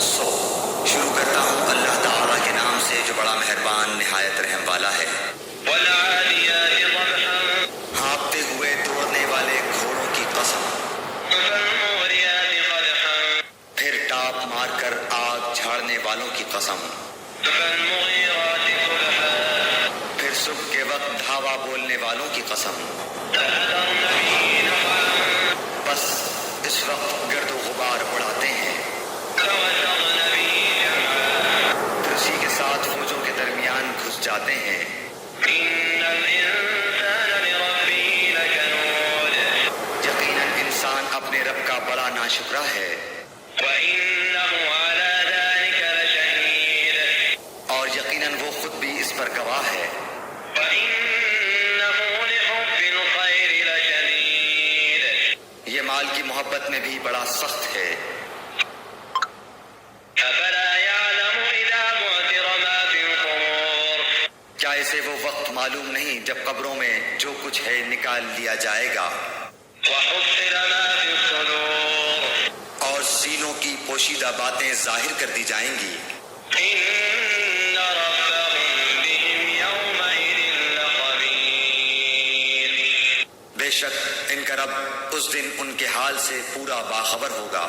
سو شروع کرتا ہوں اللہ تعالیٰ کے نام سے جو بڑا مہربان نہایت رحم والا ہے۔ والعادیات ضبحا ہانپتے ہوئے دوڑنے والے گھوڑوں کی قسم، فالموریات قدحا پھر ٹاپ مار کر آگ جھاڑنے والوں کی قسم، فالمغیرات صبحا پھر صبح کے وقت دھاوا بولنے والوں کی قسم، فأثرن به نقعا بس اس وقت گرد و غبار اڑاتے ہیں، فوسطن به جمعا پھر اسی کے ساتھ فوجوں کے درمیان گھس جاتے ہیں۔ إن الإنسان لربه لكنود یقیناً انسان اپنے رب کا بڑا ناشکرا ہے، وإنه على ذلك لشهيد اور یقیناً وہ خود بھی اس پر گواہ ہے، وإنه لحب الخير لشديد یہ مال کی محبت میں بھی بڑا سخت ہے۔ أفلا يعلم إذا بعثر ما في القبور کیا اسے وہ وقت معلوم نہیں جب قبروں میں جو کچھ ہے نکال لیا جائے گا، وحصل ما في الصدور اور سینوں کی پوشیدہ باتیں ظاہر کر دی جائیں گی۔ إن ربهم بهم يومئذ لخبير بے شک ان کا رب اس دن ان کے حال سے پورا باخبر ہوگا۔